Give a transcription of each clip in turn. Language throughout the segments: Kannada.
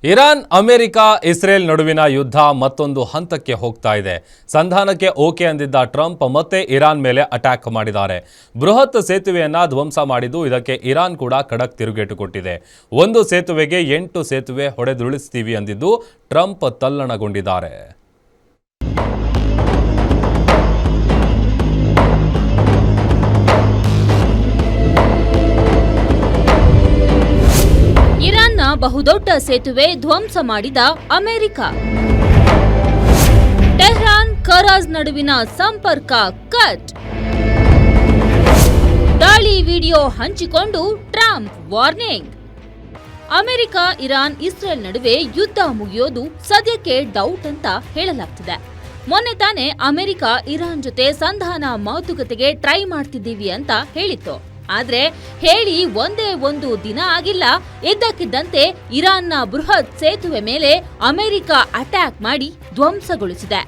ಇರಾನ್, ಅಮೆರಿಕ, ಇಸ್ರೇಲ್ ನಡುವಿನ ಯುದ್ಧ ಮತ್ತೊಂದು ಹಂತಕ್ಕೆ ಹೋಗ್ತಾ ಇದೆ. ಸಂಧಾನಕ್ಕೆ ಓಕೆ ಅಂದಿದ್ದ ಟ್ರಂಪ್ ಮತ್ತೆ ಇರಾನ್ ಮೇಲೆ ಅಟ್ಯಾಕ್ ಮಾಡಿದ್ದಾರೆ. ಬೃಹತ್ ಸೇತುವೆಯನ್ನ ಧ್ವಂಸ ಮಾಡಿದ್ದು, ಇದಕ್ಕೆ ಇರಾನ್ ಕೂಡ ಖಡಕ್ ತಿರುಗೇಟು ಕೊಟ್ಟಿದೆ. ಒಂದು ಸೇತುವೆಗೆ 8 ಸೇತುವೆ ಹೊಡೆದುರುಳಿಸ್ತೀವಿ ಅಂದಿದ್ದು ಟ್ರಂಪ್ ತಲ್ಲಣಗೊಂಡಿದ್ದಾರೆ. ಇರಾನ್ನ ಬಹುದೊಡ್ಡ ಸೇತುವೆ ಧ್ವಂಸ ಮಾಡಿದ ಅಮೆರಿಕ. ಟೆಹ್ರಾನ್ ಕರಾಜ್ ನಡುವಿನ ಸಂಪರ್ಕ ಕಟ್. ದಾಳಿ ವಿಡಿಯೋ ಹಂಚಿಕೊಂಡು Trump warning. America, Iran, Israel ನಡುವೆ ಯುದ್ಧ ಮುಗಿಯೋದು ಸದ್ಯಕ್ಕೆ ಡೌಟ್ ಅಂತ ಹೇಳಲಾಗ್ತಿದೆ. ಮೊನ್ನೆ ತಾನೇ ಅಮೆರಿಕ ಇರಾನ್ ಜೊತೆ ಸಂಧಾನ ಮಾತುಕತೆಗೆ ಟ್ರೈ ಮಾಡ್ತಿದ್ದೀವಿ ಅಂತ ಹೇಳಿತ್ತು. ಆದ್ರೆ ಹೇಳಿ ಒಂದೇ ಒಂದು ದಿನ ಆಗಿಲ್ಲ, ಇದ್ದಕ್ಕಿದ್ದಂತೆ ಇರಾನ್ನ ಬೃಹತ್ ಸೇತುವೆ ಮೇಲೆ ಅಮೆರಿಕ ಅಟ್ಯಾಕ್ ಮಾಡಿ ಧ್ವಂಸಗೊಳಿಸಿದೆ.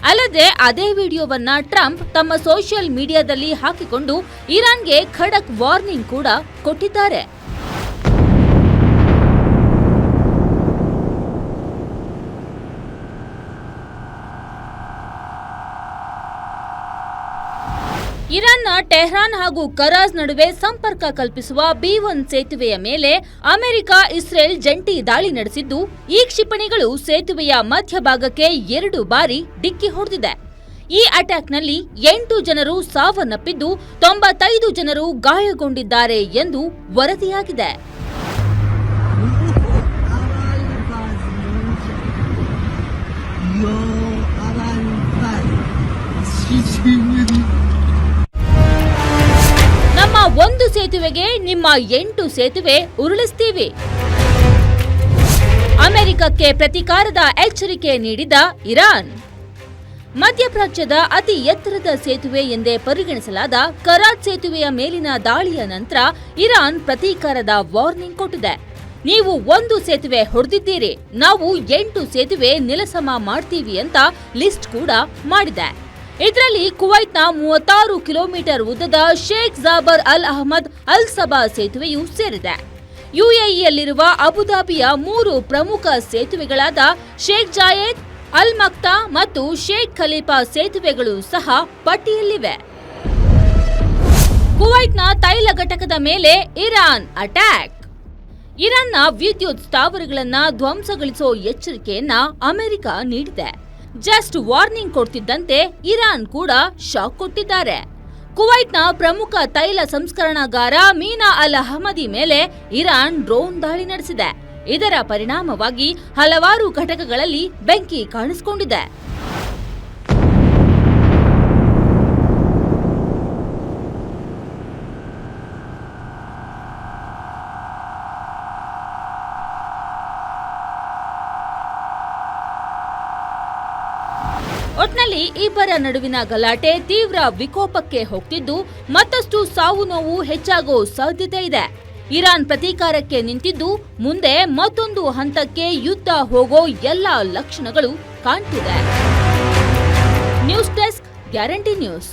ಅಲ್ಲದೆ ಅದೇ ವಿಡಿಯೋವನ್ನ ಟ್ರಂಪ್ ತಮ್ಮ ಸೋಷಿಯಲ್ ಮೀಡಿಯಾದಲ್ಲಿ ಹಾಕಿಕೊಂಡು ಇರಾನ್ಗೆ ಖಡಕ್ ವಾರ್ನಿಂಗ್ ಕೂಡ ಕೊಟ್ಟಿದ್ದಾರೆ. ಇರಾನ್ನ ಟೆಹ್ರಾನ್ ಹಾಗೂ ಕರಾಜ್ ನಡುವೆ ಸಂಪರ್ಕ ಕಲ್ಪಿಸುವ B1 ಸೇತುವೆಯ ಮೇಲೆ ಅಮೆರಿಕ, ಇಸ್ರೇಲ್ ಜಂಟಿ ದಾಳಿ ನಡೆಸಿದ್ದು, ಈ ಕ್ಷಿಪಣಿಗಳು ಸೇತುವೆಯ ಮಧ್ಯಭಾಗಕ್ಕೆ 2 ಬಾರಿ ಡಿಕ್ಕಿ ಹೊಡೆದಿದೆ. ಈ ಅಟ್ಯಾಕ್ನಲ್ಲಿ 8 ಜನರು ಸಾವನ್ನಪ್ಪಿದ್ದು 95 ಜನರು ಗಾಯಗೊಂಡಿದ್ದಾರೆ ಎಂದು ವರದಿಯಾಗಿದೆ. ನಮ್ಮ ಒಂದು ಸೇತುವೆಗೆ ನಿಮ್ಮ 8 ಸೇತುವೆ ಉರುಳಿಸ್ತೀವಿ. ಅಮೆರಿಕಕ್ಕೆ ಪ್ರತೀಕಾರದ ಎಚ್ಚರಿಕೆ ನೀಡಿದ ಇರಾನ್. ಮಧ್ಯಪ್ರಾಚ್ಯದ ಅತಿ ಎತ್ತರದ ಸೇತುವೆ ಎಂದೇ ಪರಿಗಣಿಸಲಾದ ಕರಾಚ್ ಸೇತುವೆಯ ಮೇಲಿನ ದಾಳಿಯ ನಂತರ ಇರಾನ್ ಪ್ರತೀಕಾರದ ವಾರ್ನಿಂಗ್ ಕೊಟ್ಟಿದೆ. ನೀವು ಒಂದು ಸೇತುವೆ ಹೊಡೆದಿದ್ದೀರಿ, ನಾವು 8 ಸೇತುವೆ ನೆಲಸಮ ಮಾಡ್ತೀವಿ ಅಂತ ಲಿಸ್ಟ್ ಕೂಡ ಮಾಡಿದೆ. ಇದರಲ್ಲಿ ಕುವೈಟ್ನ 36 ಕಿಲೋಮೀಟರ್ ಉದ್ದದ ಶೇಖ್ ಜಾಬರ್ ಅಲ್ ಅಹಮದ್ ಅಲ್ ಸಬಾ ಸೇತುವೆಯೂ ಸೇರಿದೆ. ಯುಎಇಯಲ್ಲಿರುವ ಅಬುಧಾಬಿಯ 3 ಪ್ರಮುಖ ಸೇತುವೆಗಳಾದ ಶೇಖ್ ಜಾಯೆದ್, ಅಲ್ ಮಕ್ತಾ ಮತ್ತು ಶೇಖ್ ಖಲೀಫಾ ಸೇತುವೆಗಳು ಸಹ ಪಟ್ಟಿಯಲ್ಲಿವೆ. ಕುವೈಟ್ನ ತೈಲ ಘಟಕದ ಮೇಲೆ ಇರಾನ್ ಅಟ್ಯಾಕ್. ಇರಾನ್ನ ವಿದ್ಯುತ್ ಸ್ಥಾವರಗಳನ್ನ ಧ್ವಂಸಗೊಳಿಸೋ ಎಚ್ಚರಿಕೆಯನ್ನ ಅಮೆರಿಕ ನೀಡಿದೆ. ಜಸ್ಟ್ ವಾರ್ನಿಂಗ್ ಕೊಡ್ತಿದ್ದಂತೆ ಇರಾನ್ ಕೂಡ ಶಾಕ್ ಕೊಟ್ಟಿದ್ದಾರೆ. ಕುವೈಟ್ನ ಪ್ರಮುಖ ತೈಲ ಸಂಸ್ಕರಣಾಗಾರ ಮೀನಾ ಅಲ್ ಅಹಮದಿ ಮೇಲೆ ಇರಾನ್ ಡ್ರೋನ್ ದಾಳಿ ನಡೆಸಿದೆ. ಇದರ ಪರಿಣಾಮವಾಗಿ ಹಲವಾರು ಘಟಕಗಳಲ್ಲಿ ಬೆಂಕಿ ಕಾಣಿಸಿಕೊಂಡಿದೆ. ಒಟ್ನಲ್ಲಿ ಇಬ್ಬರ ನಡುವಿನ ಗಲಾಟೆ ತೀವ್ರ ವಿಕೋಪಕ್ಕೆ ಹೋಗ್ತಿದ್ದು, ಮತ್ತಷ್ಟು ಸಾವು ನೋವು ಹೆಚ್ಚಾಗೋ ಸಾಧ್ಯತೆ ಇದೆ. ಇರಾನ್ ಪ್ರತೀಕಾರಕ್ಕೆ ನಿಂತಿದ್ದು, ಮುಂದೆ ಮತ್ತೊಂದು ಹಂತಕ್ಕೆ ಯುದ್ಧ ಹೋಗೋ ಎಲ್ಲಾ ಲಕ್ಷಣಗಳು ಕಾಣ್ತಿದೆ. News desk, guarantee news.